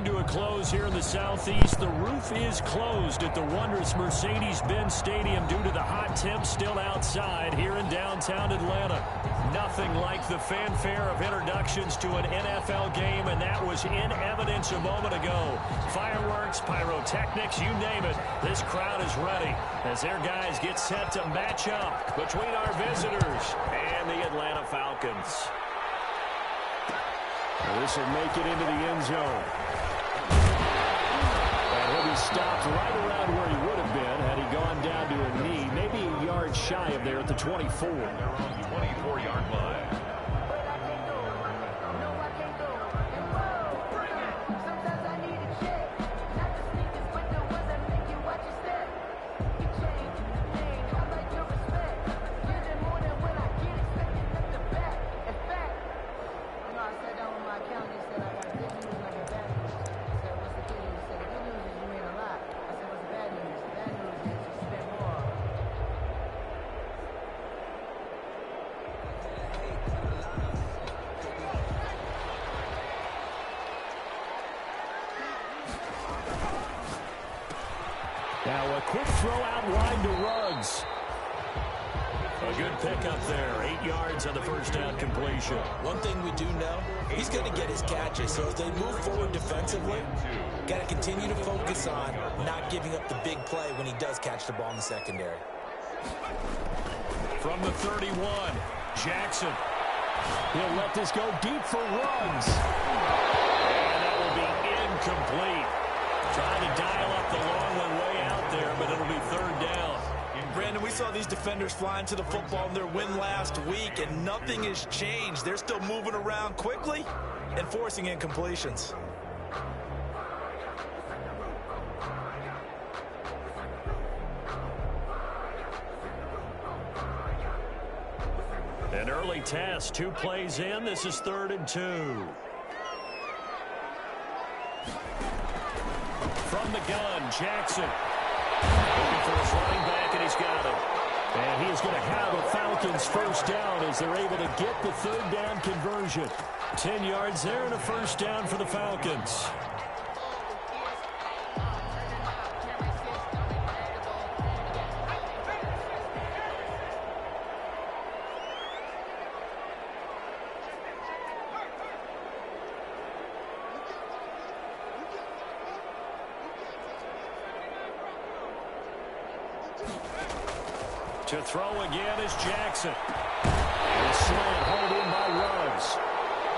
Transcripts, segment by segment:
to a close here in the Southeast. The roof is closed at the wondrous Mercedes-Benz Stadium due to the hot temps still outside here in downtown Atlanta. Nothing like the fanfare of introductions to an NFL game, and that was in evidence a moment ago. Fireworks, pyrotechnics, you name it. This crowd is ready as their guys get set to match up between our visitors and the Atlanta Falcons. This will make it into the end zone. And he'll be stopped right around where he would have been had he gone down to a knee, maybe a yard shy of there at the 24. They're on the 24-yard line. Now a quick throw out wide to Ruggs. A good pickup there. 8 yards on the first down completion. One thing we do know, he's going to get his catches. So as they move forward defensively, got to continue to focus on not giving up the big play when he does catch the ball in the secondary. From the 31, Jackson. He'll let this go deep for Ruggs. And that will be incomplete. Trying to dial up the long one way out there, but it'll be third down. Brandon, we saw these defenders flying to the football in their win last week, and nothing has changed. They're still moving around quickly and forcing incompletions. An early test, 2 plays in. This is 3rd and 2. From the gun, Jackson. Looking for his running back, and he's got it. And he is going to have a Falcons first down as they're able to get the 3rd down conversion. 10 yards there and a first down for the Falcons. To throw again is Jackson. And a slant hold in by Ruggs.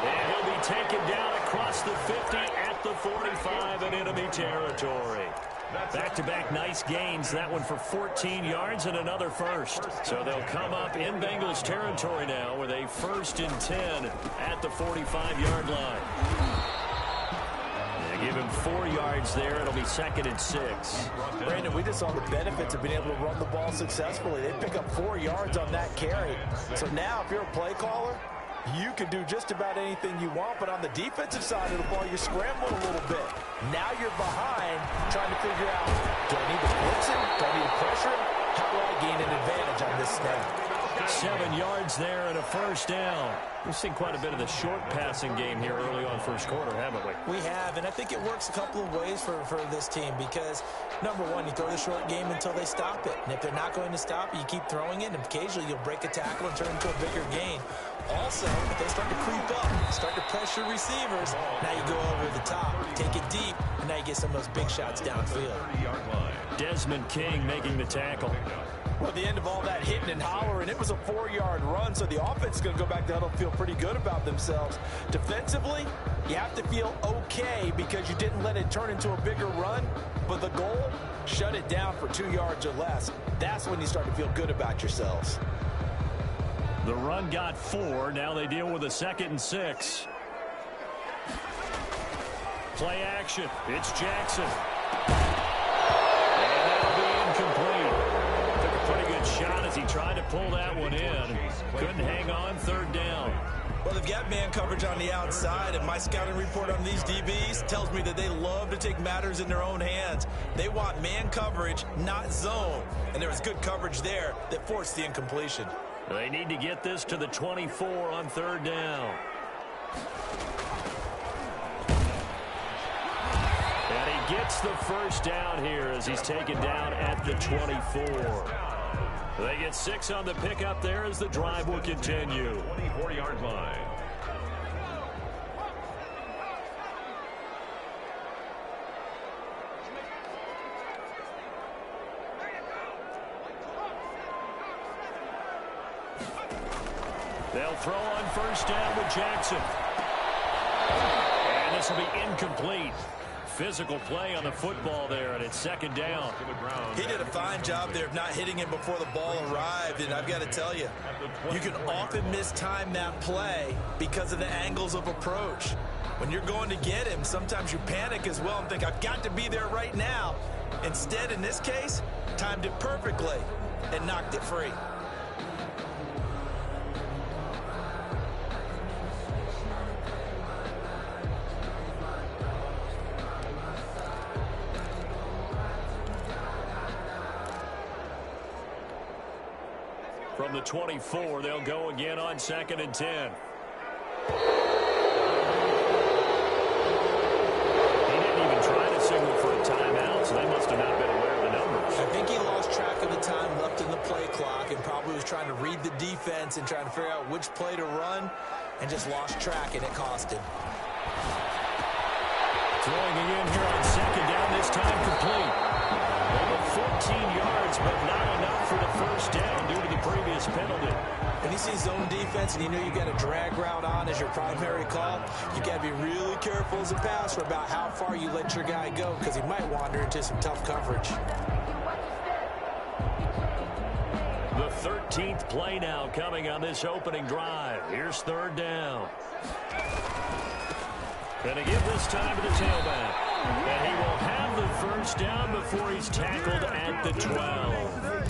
And he'll be taken down across the 50 at the 45 in enemy territory. Back-to-back nice gains. That one for 14 yards and another first. So they'll come up in Bengals territory now with a 1st and 10 at the 45-yard line. Give him 4 yards there. It'll be 2nd and 6. Brandon, we just saw the benefits of being able to run the ball successfully. They pick up 4 yards on that carry. So now if you're a play caller, you can do just about anything you want. But on the defensive side of the ball, you're scrambling a little bit. Now you're behind trying to figure out, do I need to blitz him? Do I need to pressure him? How do I gain an advantage on this snap? 7 yards there and a first down. We've seen quite a bit of the short passing game here early on first quarter, haven't we? We have, and I think it works a couple of ways for this team because, number one, you throw the short game until they stop it. And if they're not going to stop it, you keep throwing it, and occasionally you'll break a tackle and turn it into a bigger gain. Also, if they start to creep up, start to pressure receivers, now you go over the top, take it deep, and now you get some of those big shots downfield. Desmond King making the tackle. Well, at the end of all that hitting and hollering, it was a 4-yard run, so the offense is going to go back to huddle and feel pretty good about themselves. Defensively, you have to feel okay because you didn't let it turn into a bigger run, but the goal, shut it down for 2 yards or less. That's when you start to feel good about yourselves. The run got 4. Now they deal with a 2nd and 6. Play action. It's Jackson. And that'll be incomplete. Took a pretty good shot as he tried to pull that one in. Couldn't hang on. 3rd down. Well, they've got man coverage on the outside, and my scouting report on these DBs tells me that they love to take matters in their own hands. They want man coverage, not zone. And there was good coverage there that forced the incompletion. They need to get this to the 24 on 3rd down. gets the first down here as he's taken down at the 24. They get 6 on the pickup there as the drive will continue. 24-yard line. They'll throw on first down with Jackson. And this will be incomplete. Physical play on the football there, and it's second down. He did a fine job there of not hitting him before the ball arrived, and I've got to tell you, you can often mistime that play because of the angles of approach. When you're going to get him, sometimes you panic as well and think, I've got to be there right now. Instead, in this case, timed it perfectly and knocked it free. From the 24, they'll go again on 2nd and 10. He didn't even try to signal for a timeout, so they must have not been aware of the numbers. I think he lost track of the time left in the play clock and probably was trying to read the defense and trying to figure out which play to run and just lost track, and it cost him. Throwing again here on 2nd down, this time complete. Over 14 yards, but not enough for the first down due to the previous penalty. When you see zone defense and you know you've got a drag route on as your primary call, you got to be really careful as a passer about how far you let your guy go because he might wander into some tough coverage. The 13th play now coming on this opening drive. Here's 3rd down. Gonna give this time to the tailback. And he will have the first down before he's tackled at the 12.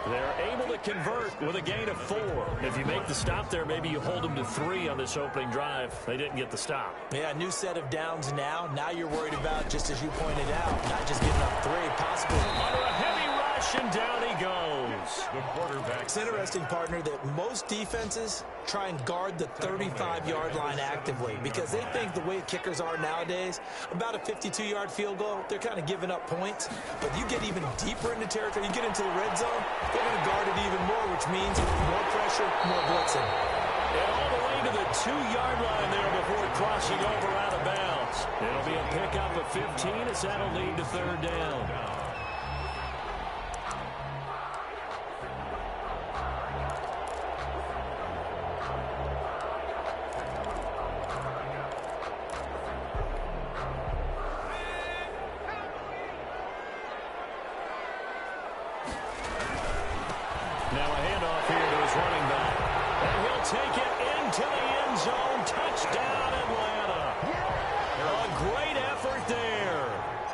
They're able to convert with a gain of 4. If you make the stop there, maybe you hold them to 3 on this opening drive. They didn't get the stop. Yeah, new set of downs now. Now you're worried about, just as you pointed out, not just getting up 3, possibly. Under a heavy rush, and down he goes. The quarterback. It's interesting, partner, that most defenses try and guard the 35-yard line actively because they think the way kickers are nowadays, about a 52-yard field goal, they're kind of giving up points. But you get even deeper into territory, you get into the red zone, they're going to guard it even more, which means more pressure, more blitzing. And all the way to the 2-yard line there before crossing over out of bounds. It'll be a pickup of 15 as that'll lead to 3rd down. Now a handoff here to his running back. And he'll take it into the end zone. Touchdown, Atlanta. A great effort there.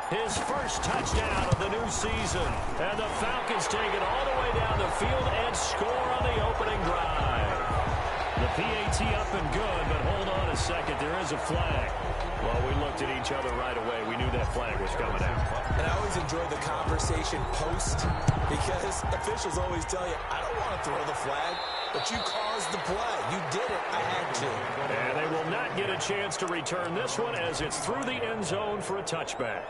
His first touchdown of the new season. And the Falcons take it all the way down the field and score on the opening drive. The PAT up and good, but hold on a second. There is a flag. Well, we looked at each other right away. We knew that flag was coming out. And I always enjoy the conversation post because officials always tell you, I don't want to throw the flag, but you caused the play. You did it. I had to. And they will not get a chance to return this one as it's through the end zone for a touchback.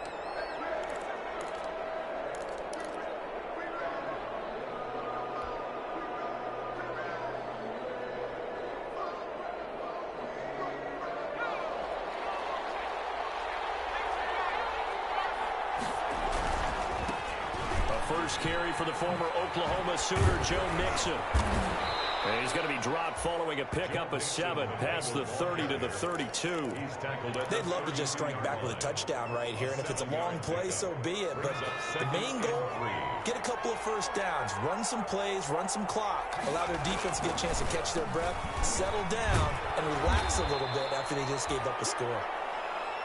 First carry for the former Oklahoma Sooner, Joe Mixon. And he's going to be dropped following a pickup of 7 past the 30 to the 32. They'd love to just strike back with a touchdown right here, and if it's a long play, so be it. But the main goal, get a couple of first downs, run some plays, run some clock, allow their defense to get a chance to catch their breath, settle down, and relax a little bit after they just gave up a score.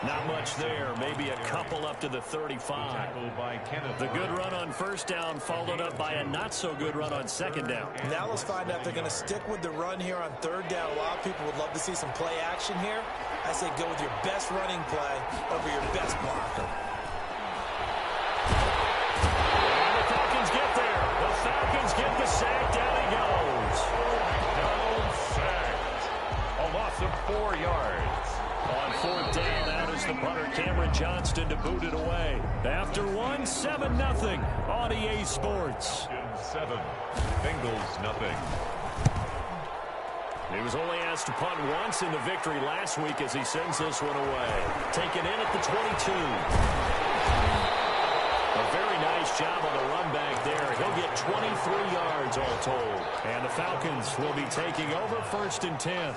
Not much there. Maybe a couple up to the 35. The good run on first down followed up by a not-so-good run on 2nd down. Now let's find out if they're going to stick with the run here on 3rd down. A lot of people would love to see some play action here. I say go with your best running play over your best blocker. And the Falcons get there. The Falcons get the sack. Down he goes. Down sacked. A loss of 4 yards. On 4th down, that is the punter, Cameron Johnston, to boot it away. After one, 7-0 on EA Sports. 7, Bengals nothing. He was only asked to punt once in the victory last week as he sends this one away. Taken in at the 22. A very nice job on the run back there. He'll get 23 yards all told. And the Falcons will be taking over 1st and 10.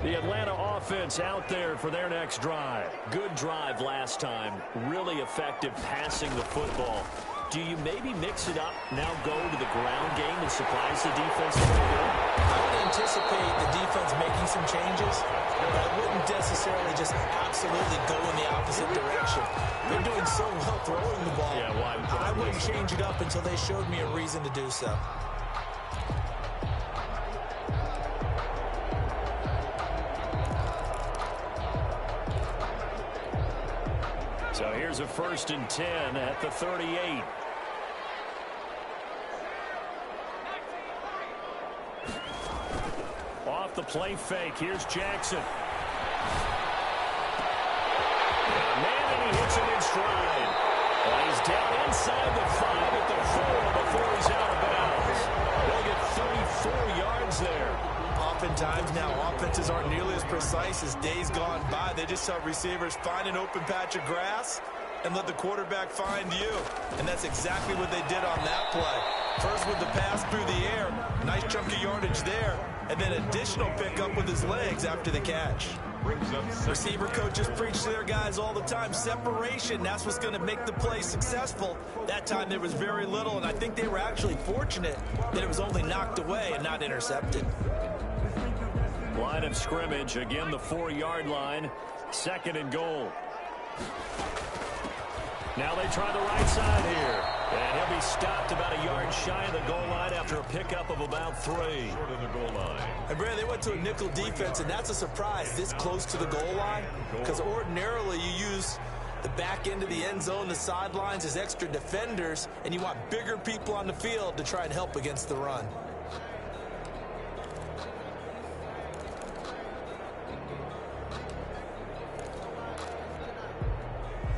The Atlanta offense out there for their next drive. Good drive last time. Really effective passing the football. Do you maybe mix it up, now go to the ground game and surprise the defense a little bit? I would anticipate the defense making some changes, but I wouldn't necessarily just absolutely go in the opposite direction. They're doing so well throwing the ball. Yeah, well, I wouldn't change it up until they showed me a reason to do so. So here's a 1st and 10 at the 38. Off the play fake. Here's Jackson. Man, and he hits him in stride. Well, he's down inside the 5 at the 4 before he's out of bounds. They'll get 34 yards there. Oftentimes now, offenses aren't nearly as precise as days gone by. They just have receivers find an open patch of grass and let the quarterback find you. And that's exactly what they did on that play. First with the pass through the air, nice chunk of yardage there, and then additional pickup with his legs after the catch. Receiver coaches preach to their guys all the time. Separation, that's what's going to make the play successful. That time there was very little, and I think they were actually fortunate that it was only knocked away and not intercepted. Line of scrimmage, again the 4-yard line, 2nd and goal. Now they try the right side here. And he'll be stopped about a yard shy of the goal line after a pickup of about 3. Short of the goal line. And Brad, they went to a nickel defense, and that's a surprise this close to the goal line, because ordinarily you use the back end of the end zone, the sidelines as extra defenders, and you want bigger people on the field to try and help against the run.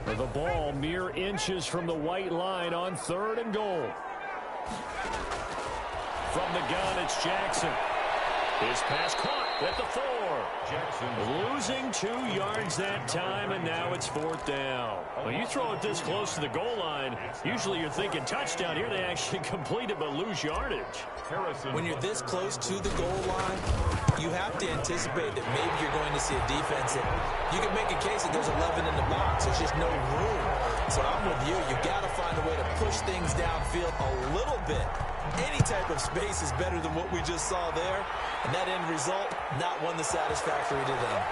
The ball mere inches from the white line on 3rd and goal. From the gun, it's Jackson. His pass caught at the 4. Jackson losing 2 yards that time, and now it's 4th down. When you throw it this close to the goal line, usually you're thinking touchdown. Here they actually complete it but lose yardage. When you're this close to the goal line, you have to anticipate that maybe you're going to see a defense that you can make a case that there's 11 in the box. There's just no room. So I'm with you. You got to find a way to push things downfield a little bit. Any type of space is better than what we just saw there. And that end result, not one that's satisfactory to them.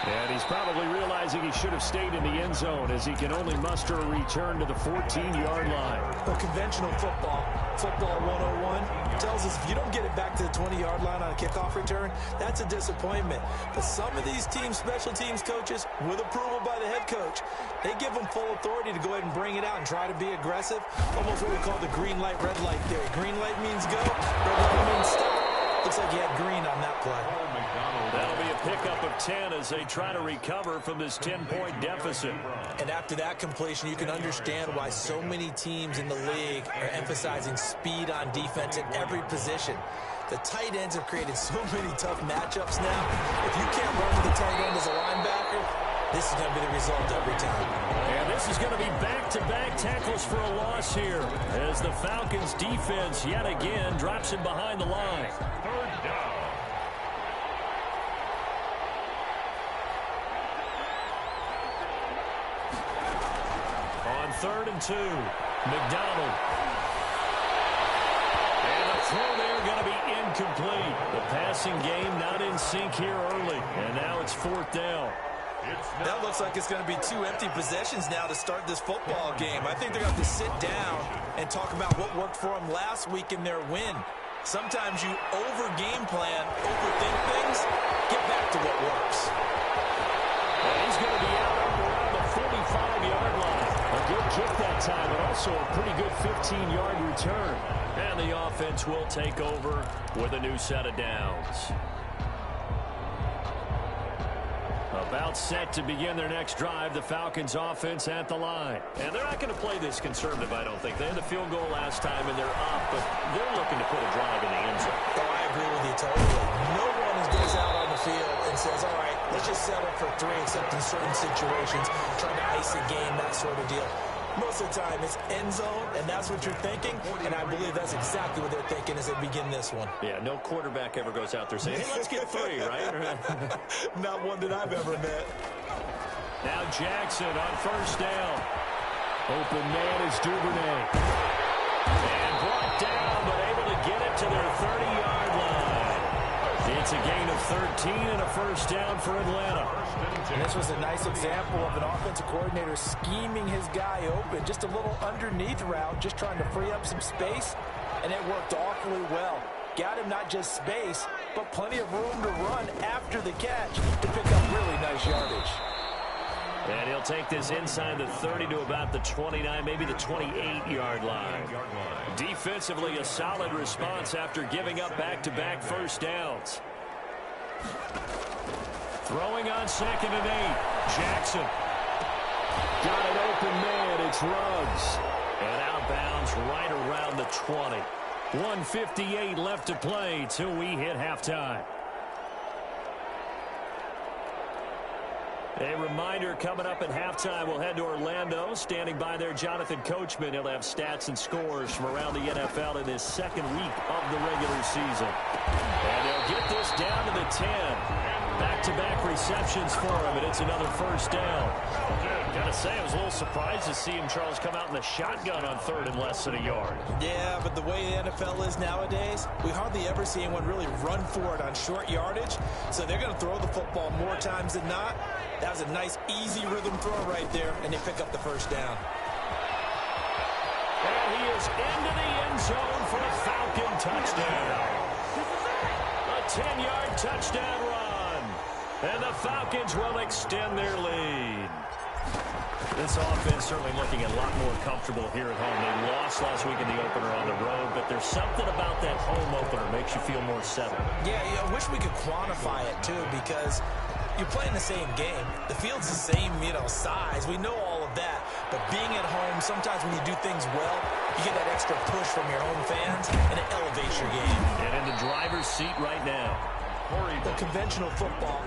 And he's probably realizing he should have stayed in the end zone as he can only muster a return to the 14-yard line. Well, conventional football 101, tells us if you don't get it back to the 20-yard line on a kickoff return, that's a disappointment. But some of these teams, special teams coaches, with approval by the head coach, they give them full authority to go ahead and bring it out and try to be aggressive. Almost what we call the green light, red light theory. Green light means go, red light means stop. Looks like he had green on that play. That'll be a pickup of 10 as they try to recover from this 10-point deficit. And after that completion, you can understand why so many teams in the league are emphasizing speed on defense at every position. The tight ends have created so many tough matchups now. If you can't run with the tight end as a linebacker, this is going to be the result every time. And this is going to be back-to-back tackles for a loss here as the Falcons defense yet again drops him behind the line. 3rd down. On 3rd and 2, McDonald. And the throw there going to be incomplete. The passing game not in sync here early. And now it's 4th down. That looks like it's going to be 2 empty possessions now to start this football game. I think they're going to have to sit down and talk about what worked for them last week in their win. Sometimes you over-game plan, overthink things, get back to what works. And he's going to be out so a pretty good 15-yard return. And the offense will take over with a new set of downs. About set to begin their next drive, the Falcons offense at the line. And they're not going to play this conservative, I don't think. They had the field goal last time, and they're up, but they're looking to put a drive in the end zone. Oh, I agree with you totally. No one goes out on the field and says, all right, let's just settle for 3, except in certain situations, trying to ice a game, that sort of deal. Most of the time, it's end zone, and that's what you're thinking, and I believe that's exactly what they're thinking as they begin this one. Yeah, no quarterback ever goes out there saying, hey, let's get 3, right? Not one that I've ever met. Now Jackson on first down. Open man is Duvernay. And brought down, but able to get it to their 30-yard line. It's a gain of 13 and a first down for Atlanta. And this was a nice example of an offensive coordinator scheming his guy open. Just a little underneath route, just trying to free up some space, and it worked awfully well. Got him not just space, but plenty of room to run after the catch to pick up really nice yardage. And he'll take this inside the 30 to about the 29, maybe the 28-yard line. Defensively, a solid response after giving up back-to-back first downs. Throwing on 2nd and 8. Jackson. Got an open man. It's Ruggs. And outbounds right around the 20. 1:58 left to play till we hit halftime. A reminder, coming up at halftime, we'll head to Orlando. Standing by there, Jonathan Coachman. He'll have stats and scores from around the NFL in this second week of the regular season. And they'll get this down to the 10. Back-to-back receptions for him, and it's another first down. Gotta say, I was a little surprised to see him, Charles, come out in the shotgun on 3rd and less than a yard. Yeah, but the way the NFL is nowadays, we hardly ever see anyone really run for it on short yardage. So they're going to throw the football more times than not. That was a nice, easy rhythm throw right there, and they pick up the first down. And he is into the end zone for a Falcon touchdown. A 10-yard touchdown run. And the Falcons will extend their lead. This offense certainly looking a lot more comfortable here at home. They lost last week in the opener on the road, but there's something about that home opener makes you feel more settled. Yeah, I wish we could quantify it, too, because you're playing the same game. The field's the same, size. We know all of that. But being at home, sometimes when you do things well, you get that extra push from your home fans, and it elevates your game. And in the driver's seat right now. The conventional football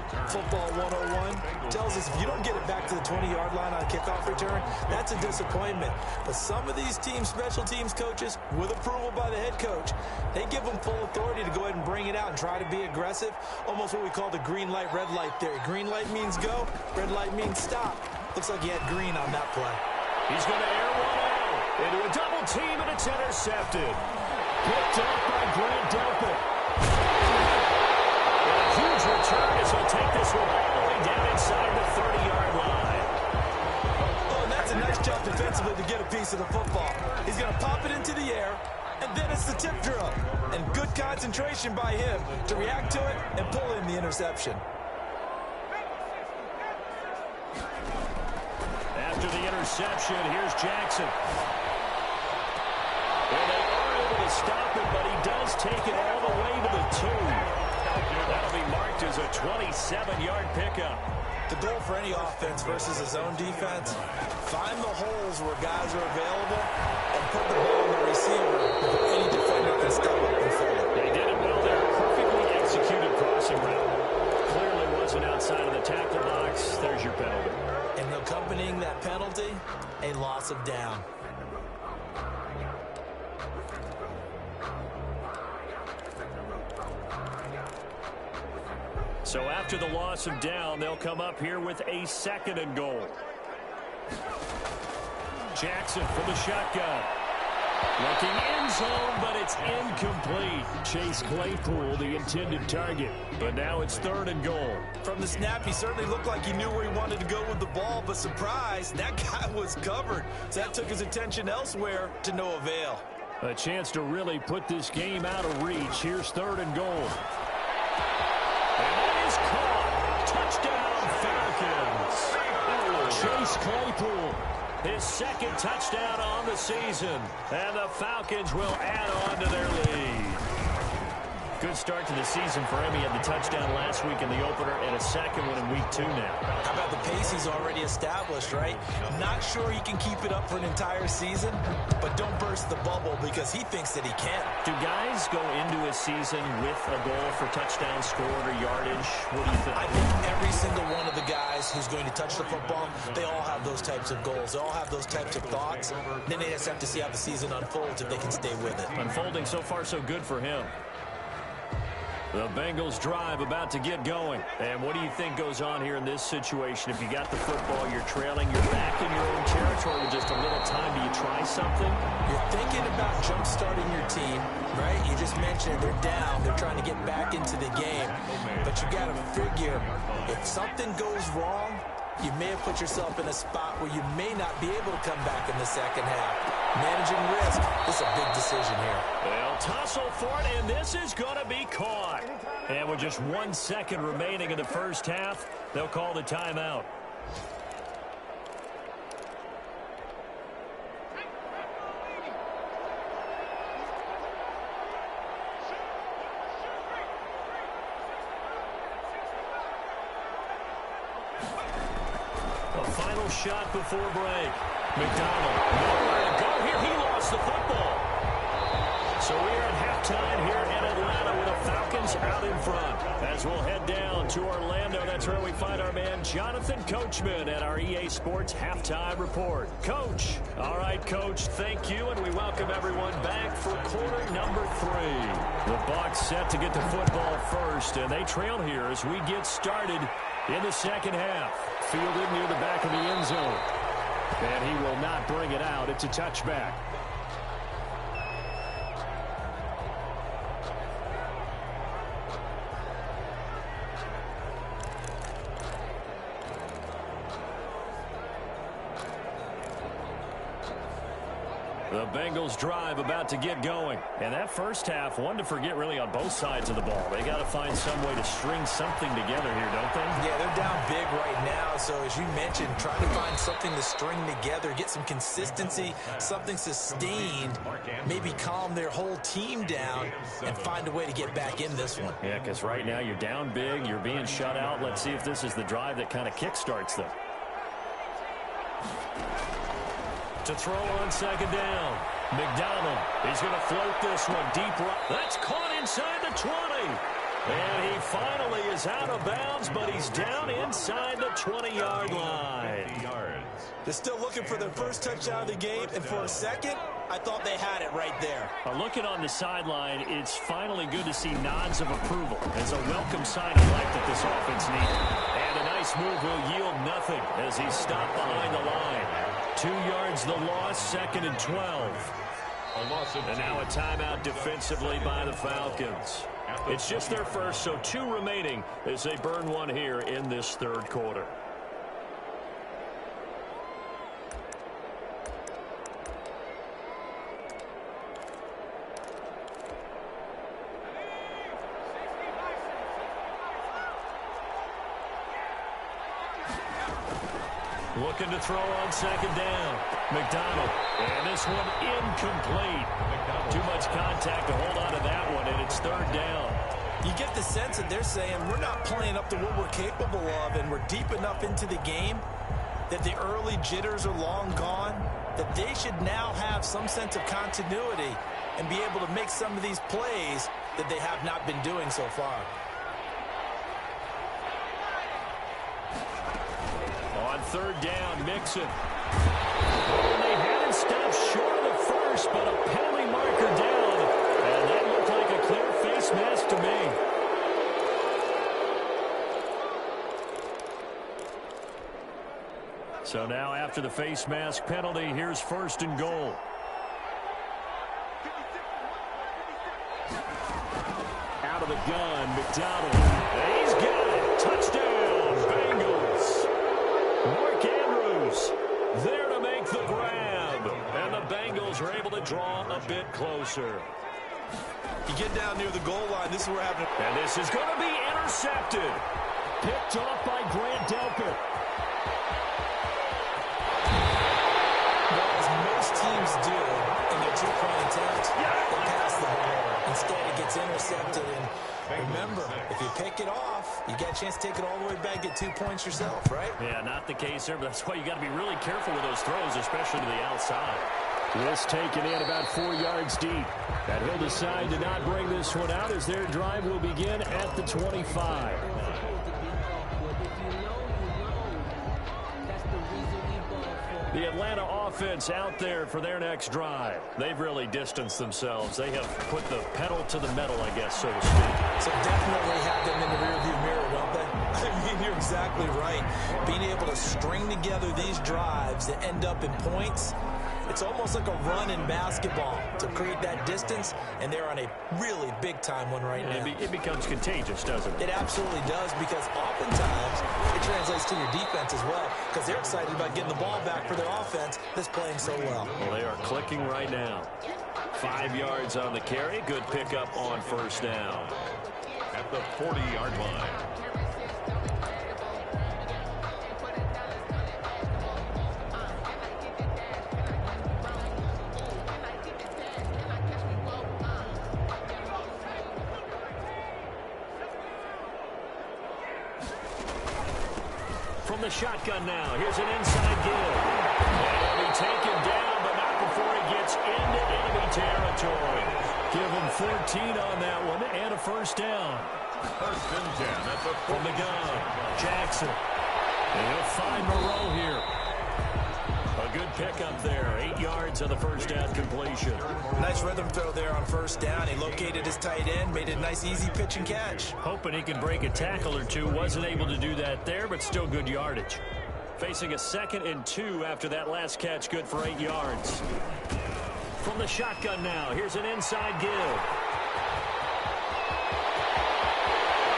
101, tells us if you don't get it back to the 20-yard line on a kickoff return, that's a disappointment. But some of these teams, special teams coaches, with approval by the head coach, they give them full authority to go ahead and bring it out and try to be aggressive. Almost what we call the green light, red light theory. Green light means go, red light means stop. Looks like he had green on that play. He's going to air one out into a double team, and it's intercepted. Picked up by Grant Delpit. Huge return as he'll take this one all the way down inside the 30-yard line. Oh, and that's a nice job defensively to get a piece of the football. He's going to pop it into the air, and then it's the tip drill. And good concentration by him to react to it and pull in the interception. After the interception, here's Jackson. Well, they are able to stop him, but he does take it all the way to the 2. That'll be marked as a 27-yard pickup. The goal for any offense versus a zone defense, find the holes where guys are available and put the ball on the receiver before any defender can step up and fill it. They did it well there. Perfectly executed crossing route. Clearly wasn't outside of the tackle box. There's your penalty. And accompanying that penalty, a loss of down. So after the loss of down, they'll come up here with a 2nd and goal. Jackson from the shotgun. Looking end zone, but it's incomplete. Chase Claypool, the intended target. But now it's 3rd and goal. From the snap, he certainly looked like he knew where he wanted to go with the ball, but surprise, that guy was covered. So that took his attention elsewhere to no avail. A chance to really put this game out of reach. Here's 3rd and goal. And it is caught. Touchdown, Falcons. Chase Claypool his second touchdown on the season. And the Falcons will add on to their lead. Good start to the season for him. He had the touchdown last week in the opener and a second one in week 2 now. How about the pace he's already established, right? Not sure he can keep it up for an entire season, but don't burst the bubble because he thinks that he can. Do guys go into a season with a goal for touchdown scored or yardage? What do you think? I think every single one of the guys who's going to touch the football, they all have those types of goals. They all have those types of thoughts. Then they just have to see how the season unfolds if they can stay with it. Unfolding so far so good for him. The Bengals drive about to get going. And what do you think goes on here in this situation? If you got the football, you're trailing, you're back in your own territory with just a little time. Do you try something? You're thinking about jump-starting your team, right? You just mentioned they're down. They're trying to get back into the game. But you got to figure if something goes wrong, you may have put yourself in a spot where you may not be able to come back in the second half. Managing risk is a big decision here. They'll tussle for it, and this is going to be caught. And with just 1 second remaining in the first half, they'll call the timeout. A final shot before break. McDonald, nowhere to go here. He lost the football. So we are at halftime here in Atlanta with the Falcons out in front. As we'll head down to Orlando, that's where we find our man Jonathan Coachman at our EA Sports Halftime Report. Coach. All right, Coach, thank you, and we welcome everyone back for quarter number 3. The Bucs set to get the football first, and they trail here as we get started in the second half. Fielded near the back of the end zone. And he will not bring it out. It's a touchback. The Bengals drive about to get going. And that first half, one to forget really on both sides of the ball. They got to find some way to string something together here, don't they? Yeah, they're down big right now. So as you mentioned, trying to find something to string together, get some consistency, something sustained, maybe calm their whole team down and find a way to get back in this one. Yeah, because right now you're down big, you're being shut out. Let's see if this is the drive that kind of kickstarts them. To throw on second down. McDonald, he's going to float this one deep right. That's caught inside the 20. And he finally is out of bounds, but he's down inside the 20-yard line. They're still looking for their first touchdown of the game, and for a second, I thought they had it right there. Looking on the sideline, it's finally good to see nods of approval. It's a welcome sign of life that this offense needed. And a nice move will yield nothing as he's stopped behind the line. 2 yards the loss, 2nd and 12. And now a timeout defensively by the Falcons. It's just their first, so 2 remaining as they burn one here in this third quarter. Looking to throw on second down. McDonald. And this one incomplete. Too much contact to hold on to that one, and it's third down. You get the sense that they're saying we're not playing up to what we're capable of, and we're deep enough into the game that the early jitters are long gone, that they should now have some sense of continuity and be able to make some of these plays that they have not been doing so far. On third down, Mixon. And they had it stopped short of the first, but a penalty marker down. And that looked like a clear face mask to me. So now after the face mask penalty, here's 1st and goal. Out of the gun, McDonald. He's got it. Touchdown, Bengals. Mark Andrews there to make the grab. And the Bengals are able to draw a bit closer. You get down near the goal line, this is where happening. And this is going to be intercepted. Picked off by Grant Delpit. gets intercepted. And remember, if you pick it off, you get a chance to take it all the way back, get 2 points yourself, right? Yeah, not the case there, but that's why you got to be really careful with those throws, especially to the outside. This taken in about 4 yards deep. And he'll decide to not bring this one out as their drive will begin at the 25. The Atlanta offense out there for their next drive. They've really distanced themselves. They have put the pedal to the metal, I guess, so to speak. So definitely have them in the rearview mirror, don't they? I mean, you're exactly right. Being able to string together these drives that end up in points, it's almost like a run in basketball to create that distance, and they're on a really big-time one right now. It becomes contagious, doesn't it? It absolutely does, because oftentimes it translates to your defense as well, because they're excited about getting the ball back for their offense that's playing so well. Well, they are clicking right now. 5 yards on the carry. Good pickup on first down. At the 40-yard line. From the shotgun now, here's an inside give. And he'll be taken down, but not before he gets into enemy territory. Give him 14 on that one and a first down. First and 10 at the From the gun, Jackson. And he'll find Moreau here. A good pickup there. 8 yards on the first down completion. Nice rhythm throw there on first down. He located his tight end, made it a nice, easy pitch and catch. Hoping he could break a tackle or two. Wasn't able to do that there, but still good yardage. Facing a 2nd and 2 after that last catch. Good for 8 yards. From the shotgun now, here's an inside give.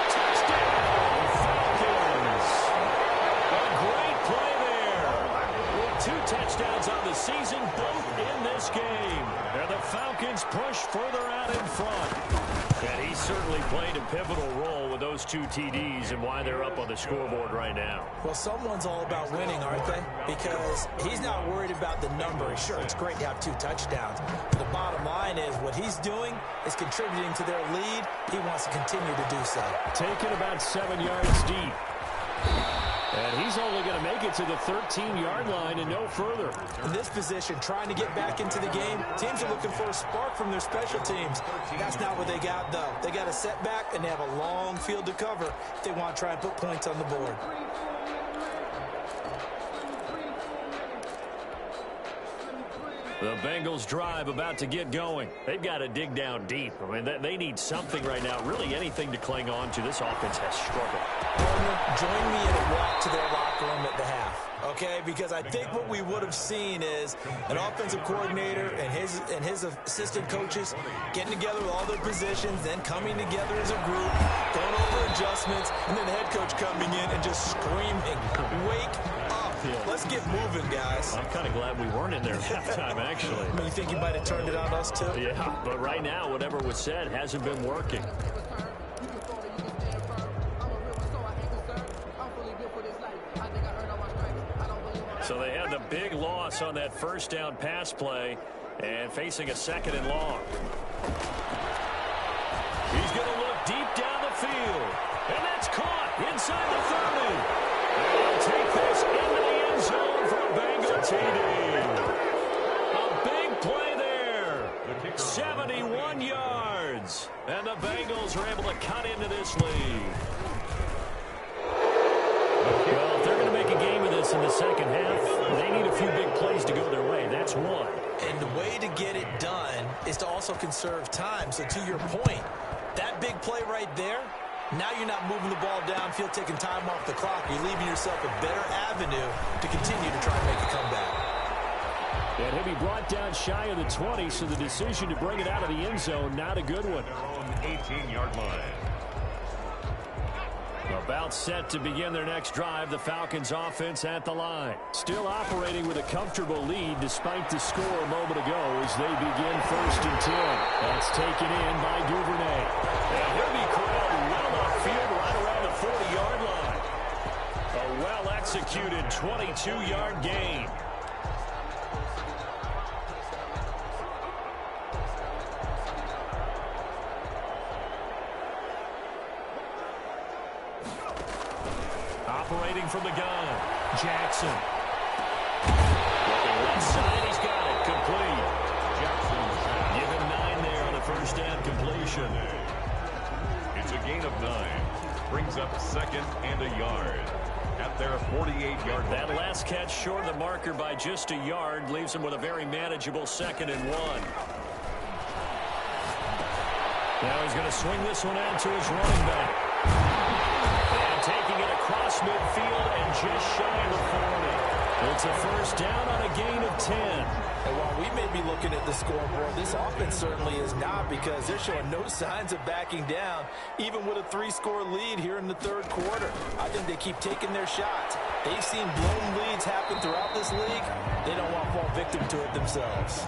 Touchdown, Falcons. A great play there. With 2 touchdowns on the season, both in this game. And the Falcons push further out in front. And he certainly played a pivotal role with those 2 TDs and why they're up on the scoreboard right now. Well, someone's all about winning, aren't they? Because he's not worried about the number. Sure, it's great to have 2 touchdowns. But the bottom line is what he's doing is contributing to their lead. He wants to continue to do so. Taken about 7 yards deep. And he's only going to make it to the 13-yard line and no further. In this position, trying to get back into the game, teams are looking for a spark from their special teams. That's not what they got, though. They got a setback, and they have a long field to cover if they want to try and put points on the board. The Bengals drive about to get going. They've got to dig down deep. I mean, they need something right now, really anything to cling on to. This offense has struggled. Join me in a walk to their locker room at the half, okay? Because I think what we would have seen is an offensive coordinator and his assistant coaches getting together with all their positions, then coming together as a group, going over adjustments, and then the head coach coming in and just screaming, "Wake up. Let's get moving, guys." I'm kind of glad we weren't in there at halftime, actually. I mean, you think he might have turned it on us, too? Yeah, but right now, whatever was said hasn't been working. So they had the big loss on that first down pass play and facing a 2nd and long. He's going to look deep down the field. And that's caught inside the 30. And they'll take this into the end zone for a Bengal TD. A big play there. 71 yards. And the Bengals are able to cut into this lead. Well, if they're going to make a game of this in the second half, they need a few big plays to go their way. That's one. And the way to get it done is to also conserve time. So to your point, that big play right there, now you're not moving the ball downfield, taking time off the clock. You're leaving yourself a better avenue to continue to try and make a comeback. And he'll be brought down shy of the 20, so the decision to bring it out of the end zone, not a good one. Their own 18-yard line. About set to begin their next drive, the Falcons offense at the line. Still operating with a comfortable lead despite the score a moment ago as they begin 1st and 10. That's taken in by Duvernay. And he'll be corralled well upfield right around the 40-yard line. A well-executed 22-yard gain. receiving from the gun. Jackson. Looking left side, he's got it. Complete. Jackson. Give him 9 there on the first down completion. It's a gain of 9. Brings up second and a yard at their 48-yard line. That last catch short of the marker by just a yard leaves him with a very manageable 2nd and 1. Now he's going to swing this one out to his running back. And taking it across midfield and just shy of the 40. It's a first down on a gain of 10. And while we may be looking at the scoreboard, this offense certainly is not, because they're showing no signs of backing down, even with a 3-score lead here in the third quarter. I think they keep taking their shots. They've seen blown leads happen throughout this league. They don't want to fall victim to it themselves.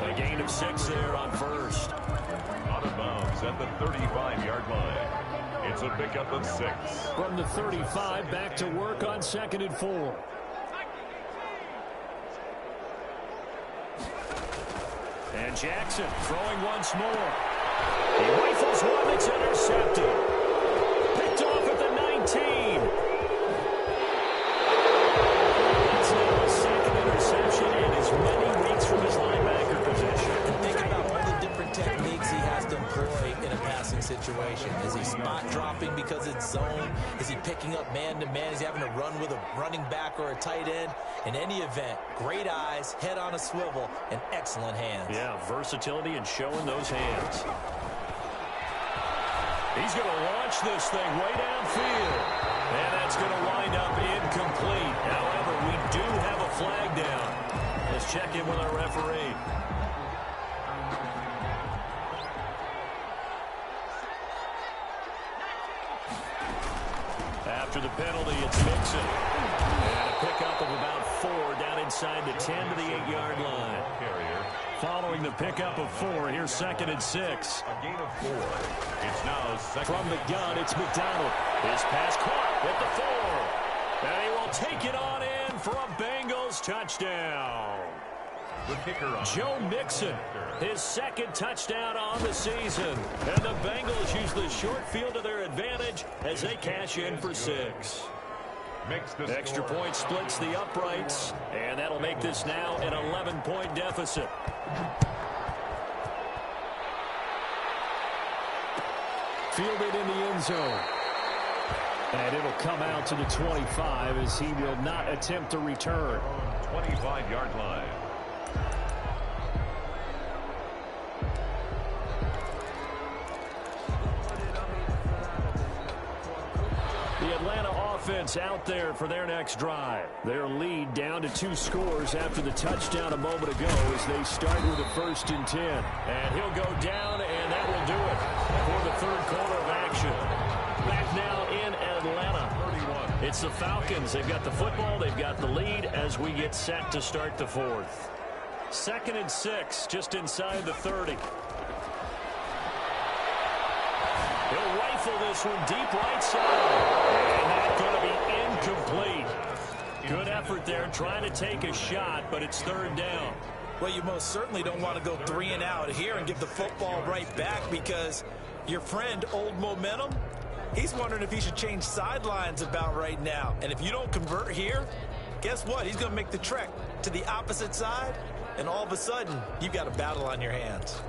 A gain of 6 there on first. Out of bounds at the 35-yard line. It's a pickup of 6. From the 35, back to work on 2nd and 4. And Jackson throwing once more. He rifles one that's intercepted. Picked off at the 19. That's now his 2nd interception in as many weeks from his linebacker position. Think about all the different techniques he has to employ in a passing situation. Is he spot dropping because it's zone? Is he picking up man-to-man? Is he having to run with a running back or a tight end? In any event, great eyes, head on a swivel, and excellent hands. Yeah, versatility and showing those hands. He's going to launch this thing way downfield. And that's going to wind up incomplete. However, we do have a flag down. Let's check in with our referee. After the penalty, it's Mixon. And a pickup of about 4 down inside the 10 to the 8-yard line. Following the pickup of 4, here's 2nd and 6. A gain of 4. It's now 2nd. From the gun, it's McDonald. His pass caught at the 4. And he will take it on in for a Bengals touchdown. The kicker on Joe Mixon, his 2nd touchdown on the season. And the Bengals use the short field to their advantage as they cash in for 6. Extra point splits the uprights, and that'll make this now an 11-point deficit. Fielded in the end zone. And it'll come out to the 25 as he will not attempt to return. 25-yard line. The Atlanta offense out there for their next drive. Their lead down to 2 scores after the touchdown a moment ago as they start with a 1st and 10. And he'll go down, and that will do it for the third quarter of action. Back now in Atlanta. 31. It's the Falcons. They've got the football. They've got the lead as we get set to start the 4th. 2nd and 6, just inside the 30. He'll rifle this one deep right side. And that's going to be incomplete. Good effort there trying to take a shot, but it's 3rd down. Well, you most certainly don't want to go 3 and out here and give the football right back, because your friend, Old Momentum, he's wondering if he should change sidelines about right now. And if you don't convert here, guess what? He's going to make the trek to the opposite side, and all of a sudden, you've got a battle on your hands.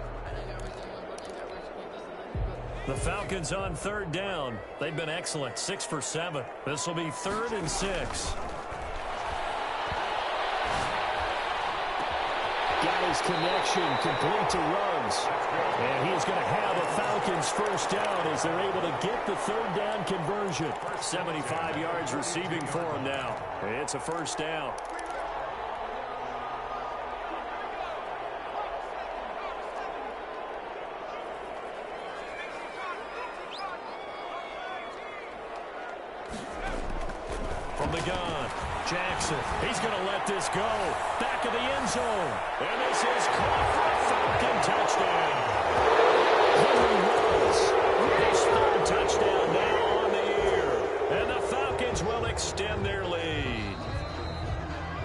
The Falcons on 3rd down. They've been excellent, 6 for 7. This will be 3rd and 6. Got his connection complete to Ruggs. And he's going to have a Falcons 1st down as they're able to get the 3rd down conversion. 75 yards receiving for him now. It's a 1st down. From the gun, Jackson. He's going to let this go. Back of the end zone. And this is caught for a Falcon touchdown. Henry Ruggs. His 3rd touchdown now on the year. And the Falcons will extend their lead.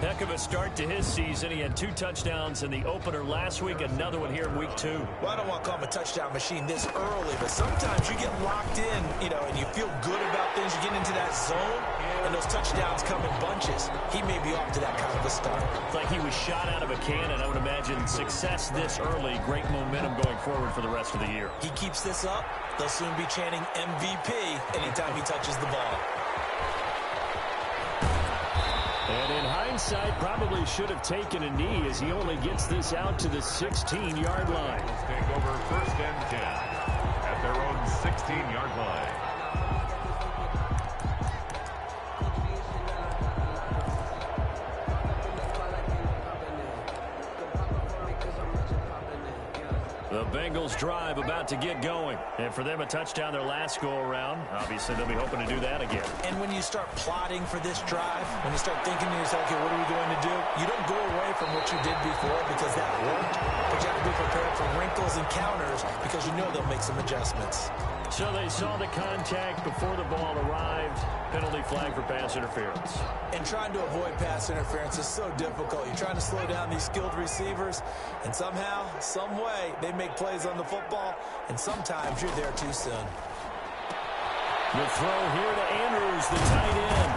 Heck of a start to his season. He had 2 touchdowns in the opener last week, another one here in week 2. Well, I don't want to call him a touchdown machine this early, but sometimes you get locked in, and you feel good about things. You get into that zone, and those touchdowns come in bunches. He may be off to that kind of a start. It's like he was shot out of a cannon. I would imagine success this early, great momentum going forward for the rest of the year. He keeps this up, they'll soon be chanting MVP anytime he touches the ball. And in hindsight, probably should have taken a knee as he only gets this out to the 16-yard line. Take over 1st and 10 at their own 16-yard line. The Bengals drive about to get going. And for them, a touchdown their last go-around. Obviously, they'll be hoping to do that again. And when you start plotting for this drive, when you start thinking to yourself, okay, what are we going to do? You don't go away from what you did before because that worked. But you have to be prepared for wrinkles and counters because you know they'll make some adjustments. So they saw the contact before the ball arrived. Penalty flag for pass interference. And trying to avoid pass interference is so difficult. You're trying to slow down these skilled receivers, and somehow, some way, they make plays on the football, and sometimes you're there too soon. The throw here to Andrews, the tight end.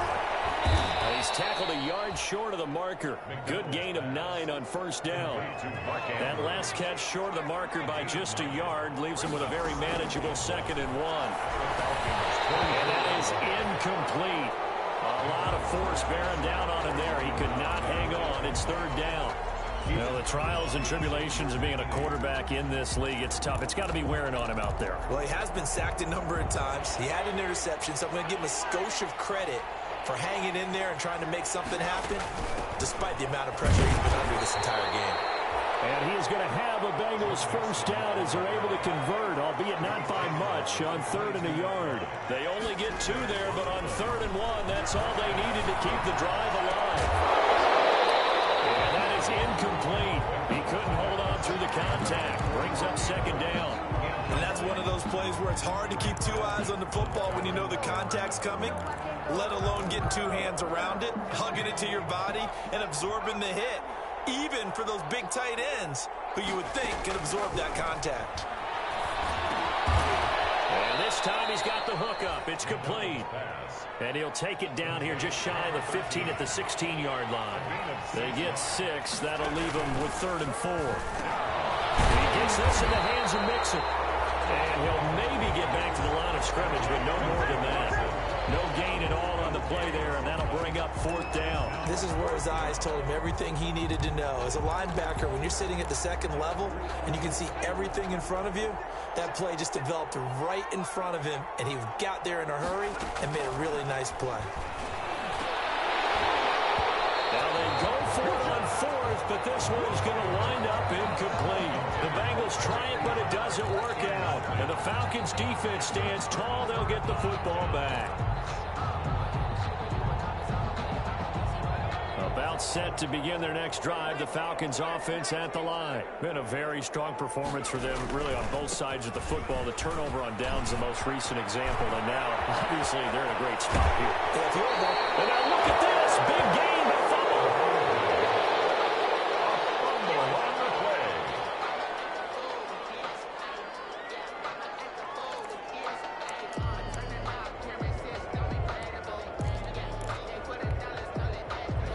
He's tackled a yard short of the marker. Good gain of 9 on 1st down. That last catch short of the marker by just a yard leaves him with a very manageable 2nd and 1. And that is incomplete. A lot of force bearing down on him there. He could not hang on. It's 3rd down. You know, the trials and tribulations of being a quarterback in this league, it's tough. It's got to be wearing on him out there. Well, he has been sacked a number of times. He had an interception, so I'm going to give him a skosh of credit for hanging in there and trying to make something happen, despite the amount of pressure he's been under this entire game. And he is going to have a Bengals 1st down as they're able to convert, albeit not by much, on 3rd and a yard. They only get 2 there, but on 3rd and 1, that's all they needed to keep the drive alive. And that is incomplete. He couldn't hold on through the contact. Brings up 2nd down. And that's one of those plays where it's hard to keep 2 eyes on the football when you know the contact's coming, let alone getting 2 hands around it, hugging it to your body, and absorbing the hit, even for those big tight ends who you would think can absorb that contact. And this time he's got the hook up. It's complete. And he'll take it down here just shy of the 15 at the 16-yard line. They get 6. That'll leave him with 3rd and 4. He gets this in the hands of Mixon. And he'll maybe get back to the line of scrimmage, but no more than that. No gain at all on the play there, and that'll bring up 4th down. This is where his eyes told him everything he needed to know. As a linebacker, when you're sitting at the 2nd level and you can see everything in front of you, that play just developed right in front of him, and he got there in a hurry and made a really nice play. Now they go for it on 4th, but this one is going to wind up incomplete. The Bengals try it, but it doesn't work out. And the Falcons' defense stands tall. They'll get the football back. About set to begin their next drive. The Falcons' offense at the line. Been a very strong performance for them, really, on both sides of the football. The turnover on downs, the most recent example. And now, obviously, they're in a great spot here. And now look at this. Big game. A fumble.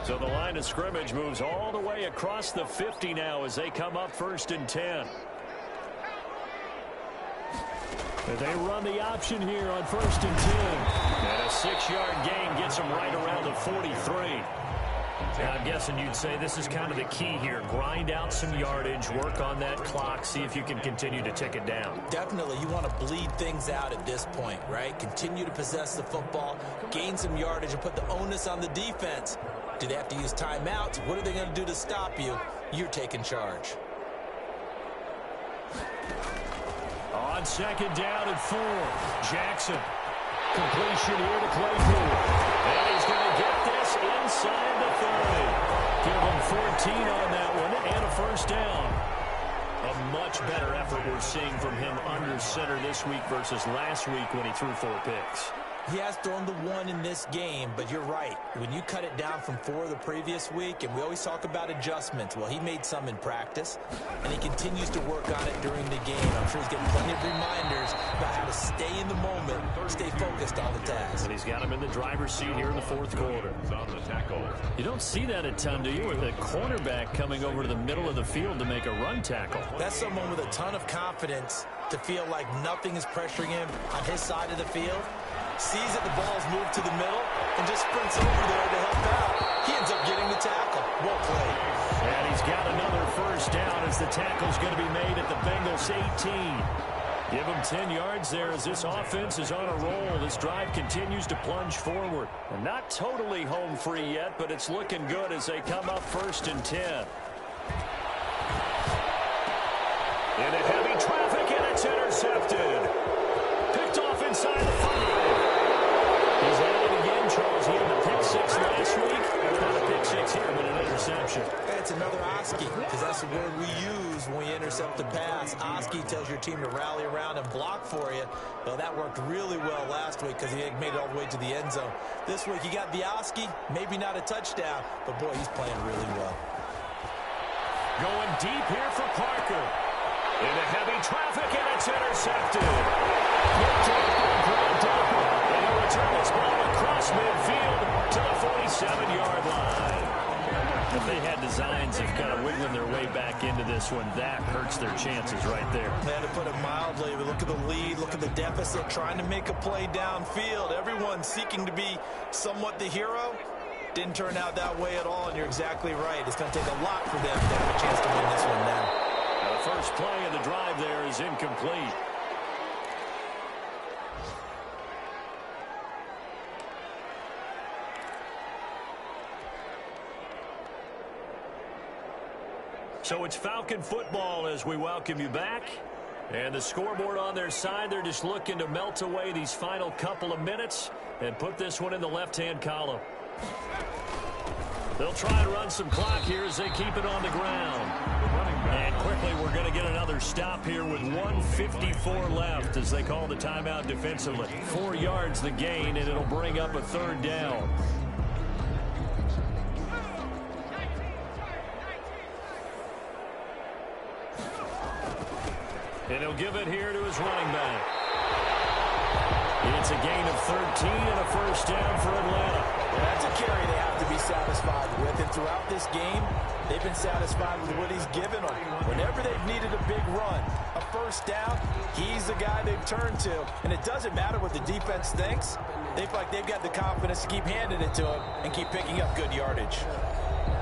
So the line of scrimmage moves all the way across the 50 now as they come up 1st and 10. And they run the option here on 1st and 10. And a 6-yard gain gets them right around the 43. And I'm guessing you'd say this is kind of the key here. Grind out some yardage, work on that clock, see if you can continue to tick it down. Definitely, you want to bleed things out at this point, right? Continue to possess the football, gain some yardage, and put the onus on the defense. Do they have to use timeouts? What are they going to do to stop you? You're taking charge. On 2nd down and 4, Jackson. Completion here to Claypool. And he's going to get this inside the 30. Give him 14 on that one and a 1st down. A much better effort we're seeing from him under center this week versus last week when he threw 4 picks. He has thrown the one in this game, but you're right. When you cut it down from 4 the previous week, and we always talk about adjustments, well, he made some in practice, and he continues to work on it during the game. I'm sure he's getting plenty of reminders about how to stay in the moment, stay focused on the task. And he's got him in the driver's seat here in the fourth quarter. On the tackle. You don't see that a ton, do you, with a cornerback coming over to the middle of the field to make a run tackle? That's someone with a ton of confidence to feel like nothing is pressuring him on his side of the field. Sees that the ball's moved to the middle and just sprints over there to help out. He ends up getting the tackle. Well played. And he's got another first down as the tackle's going to be made at the Bengals 18. Give him 10 yards there as this offense is on a roll. This drive continues to plunge forward. And not totally home free yet, but it's looking good as they come up 1st and 10. Into heavy traffic, and it's intercepted. Picked off inside the 5. He's at it again, Charles. He had the pick 6 last week. Not a pick 6 here, but an interception. It's another AuG, because that's the word we use when we intercept the pass. AuG tells your team to rally around and block for you. Well, that worked really well last week because he made it all the way to the end zone. This week, he got the AuG, maybe not a touchdown, but boy, he's playing really well. Going deep here for Parker. Into heavy traffic, and it's intercepted. And he'll return this ball across midfield to the 47-yard line. If they had designs of kind of wiggling their way back into this one, that hurts their chances right there. Man, to put it mildly, look at the lead, look at the deficit, trying to make a play downfield. Everyone seeking to be somewhat the hero. Didn't turn out that way at all, and you're exactly right. It's going to take a lot for them to have a chance to win this one now. The first play of the drive there is incomplete. So it's Falcon football as we welcome you back. And the scoreboard on their side, they're just looking to melt away these final couple of minutes and put this one in the left-hand column. They'll try and run some clock here as they keep it on the ground. And quickly, we're going to get another stop here with 1:54 left as they call the timeout defensively. 4 yards the gain, and it'll bring up a 3rd down. And he'll give it here to his running back. It's a gain of 13 and a first down for Atlanta. That's a carry they have to be satisfied with. And throughout this game, they've been satisfied with what he's given them. Whenever they've needed a big run, a first down, he's the guy they've turned to. And it doesn't matter what the defense thinks. They feel like they've got the confidence to keep handing it to him and keep picking up good yardage.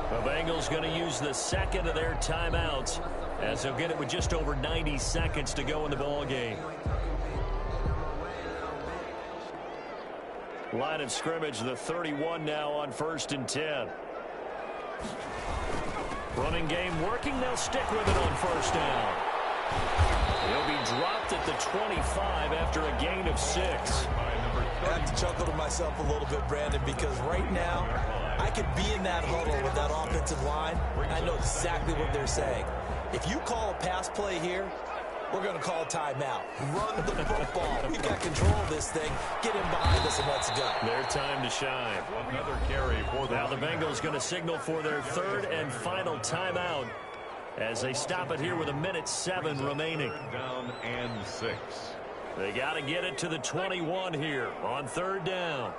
The Bengals going to use the second of their timeouts as they'll get it with just over 90 seconds to go in the ball game. Line of scrimmage, the 31 now on 1st and 10. Running game working. They'll stick with it on 1st down. He'll be dropped at the 25 after a gain of 6. I have to chuckle to myself a little bit, Brandon, because right now I could be in that huddle with that offensive line. I know exactly what they're saying. If you call a pass play here, we're going to call a timeout. Run the football. We've got control of this thing. Get him behind us and let's go. Their time to shine. Another carry for the... Now the Bengals going to signal for their 3rd and final timeout as they stop it here with 1:07 remaining. Down and 6. They got to get it to the 21 here on 3rd down.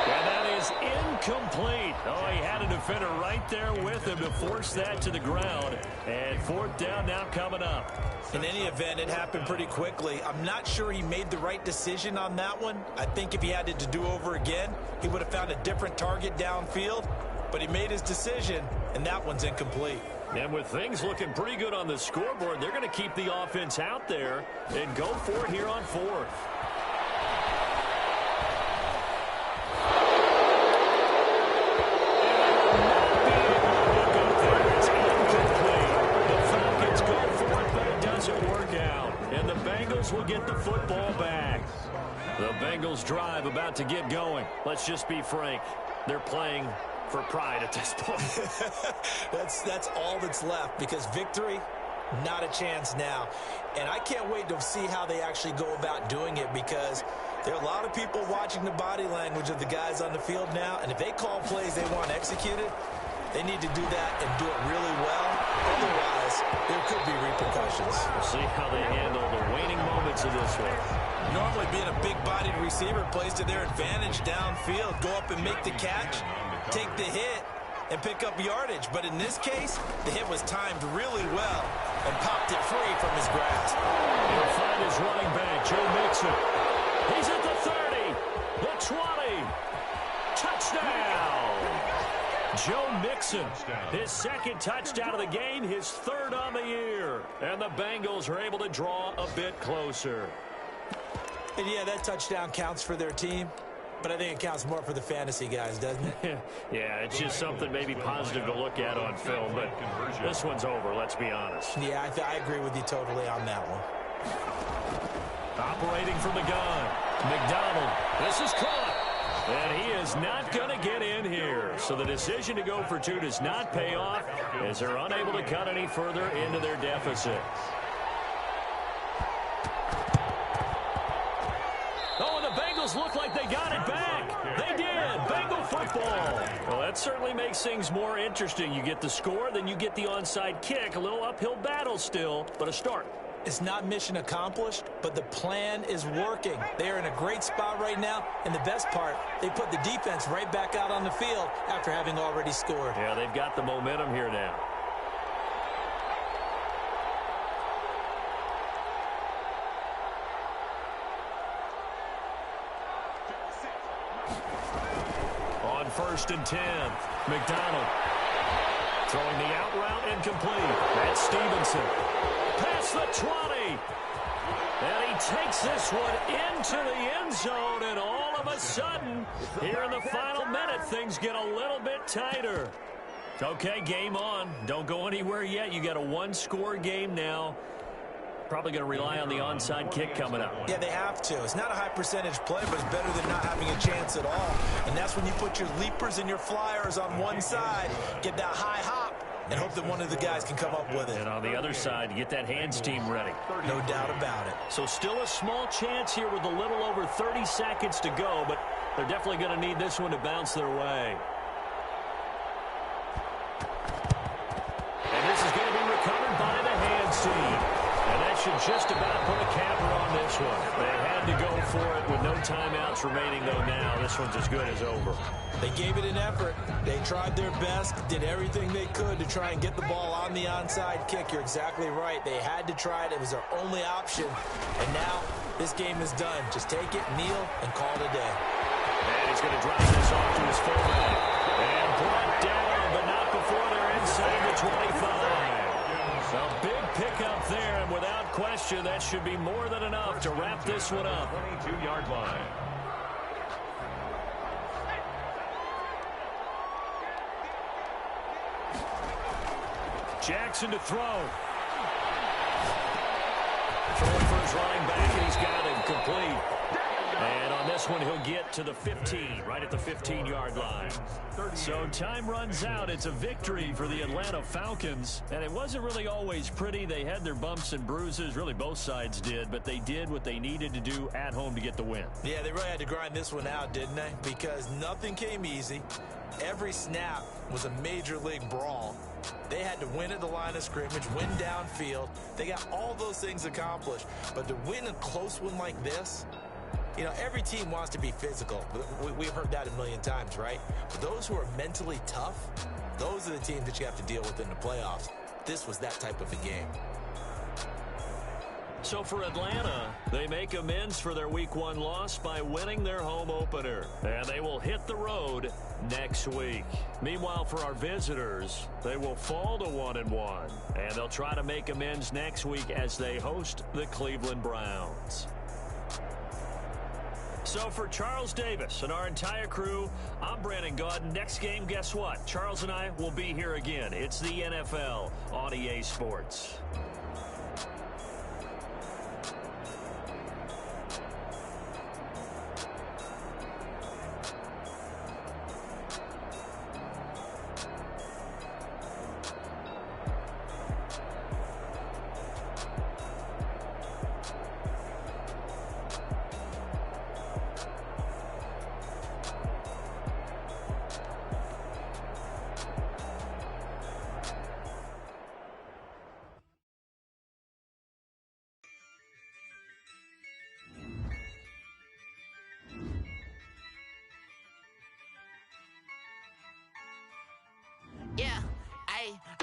And that is incomplete. Oh, he had a defender right there with him to force that to the ground. And 4th down now coming up. In any event, it happened pretty quickly. I'm not sure he made the right decision on that one. I think if he had it to do over again, he would have found a different target downfield. But he made his decision, and that one's incomplete. And with things looking pretty good on the scoreboard, they're going to keep the offense out there and go for it here on 4th. Will get the football back. The Bengals drive about to get going. Let's just be frank. They're playing for pride at this point. That's all that's left, because victory, Not a chance now. And I can't wait to see how they actually go about doing it, because there are a lot of people watching the body language of the guys on the field now, and if they call plays they want executed, they need to do that and do it really well. Otherwise, there could be repercussions. We'll see how they handle the waning moments of this one. Normally, being a big-bodied receiver plays to their advantage downfield. Go up and make the catch, take the hit, and pick up yardage. But in this case, the hit was timed really well and popped it free from his grasp. He'll find his running back, Joe Mixon. He's at the 30, the 20. Touchdown! Joe Mixon, his second touchdown of the game, his third on the year. And the Bengals are able to draw a bit closer. And yeah, that touchdown counts for their team, but I think it counts more for the fantasy guys, doesn't it? Yeah, it's just something maybe positive to look at on film, but this one's over, let's be honest. Yeah, I agree with you totally on that one. Operating from the gun, McDonald, this is caught. And he is not going to get in here. So the decision to go for two does not pay off, as they're unable to cut any further into their deficit. Oh, and the Bengals look like they got it back. They did. Bengal football. Well, that certainly makes things more interesting. You get the score, then you get the onside kick. A little uphill battle still, but a start. It's not mission accomplished, but the plan is working. They are in a great spot right now, and the best part, they put the defense right back out on the field after having already scored. Yeah, they've got the momentum here now. On 1st and 10, McDonald throwing the out route incomplete. That's Stevenson. Past the 20. And he takes this one into the end zone, and all of a sudden, here in the final minute, things get a little bit tighter. Okay, game on. Don't go anywhere yet. You got a one-score game now. Probably going to rely on the onside kick coming up. Yeah, they have to. It's not a high percentage play, but it's better than not having a chance at all. And that's when you put your leapers and your flyers on one side, get that high hop, and hope that one of the guys can come up with it. And on the other side, you get that hands team ready. No doubt about it. So still a small chance here with a little over 30 seconds to go, but they're definitely going to need this one to bounce their way. And this is going to be recovered by the hands team. And that should just about put a capper on this one. They had to go for it with no timeouts remaining, though. Now this one's as good as over. They gave it an effort. They tried their best, did everything they could to try and get the ball on the onside kick. You're exactly right. They had to try it. It was their only option. And now this game is done. Just take it, kneel, and call it a day. And he's going to drive this off to his fullback. And brought down, but not before they're inside the 25. A big pickup there, and without question, that should be more than enough to wrap this one up. 22-yard line. Jackson to throw. Throwing for his running back, and he's got it complete. And on this one, he'll get to the 15, right at the 15-yard line. So time runs out. It's a victory for the Atlanta Falcons. And it wasn't really always pretty. They had their bumps and bruises. Really, both sides did. But they did what they needed to do at home to get the win. Yeah, they really had to grind this one out, didn't they? Because nothing came easy. Every snap was a major league brawl. They had to win at the line of scrimmage, win downfield. They got all those things accomplished. But to win a close one like this, you know, every team wants to be physical. We've heard that a million times, right? But those who are mentally tough, those are the teams that you have to deal with in the playoffs. This was that type of a game. So for Atlanta, they make amends for their Week 1 loss by winning their home opener. And they will hit the road next week. Meanwhile, for our visitors, they will fall to 1-1. And they'll try to make amends next week as they host the Cleveland Browns. So for Charles Davis and our entire crew, I'm Brandon Gaudin. Next game, guess what? Charles and I will be here again. It's the NFL on EA Sports.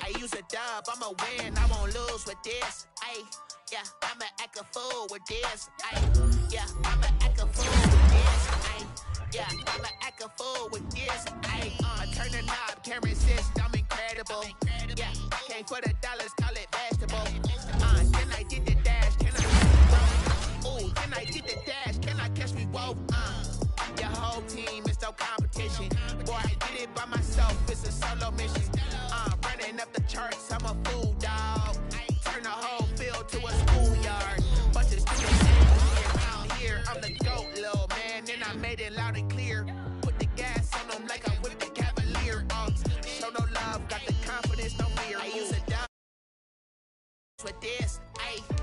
I use a dub, I'ma win, I won't lose with this. Ay, yeah, I'ma act a fool with this. Ay, yeah, I'ma act a fool with this. Ay, yeah, I'ma act a fool with this. Ay, turn the knob, can't resist, I'm incredible. Yeah, came for the dollars, call it vegetable. Then I did the dash, can I? Ooh, then I did the dash, can I catch me? Whoa, your whole team is no competition. Boy, I did it by myself, it's a solo mission. Running up the charts, I'm a fool, dog. Turn the whole field to a schoolyard. Bunch of students around here, I'm the GOAT, little man. Then I made it loud and clear. Put the gas on them like I'm with the Cavalier. Show no love, got the confidence, no fear. I use a dime with this, ayy.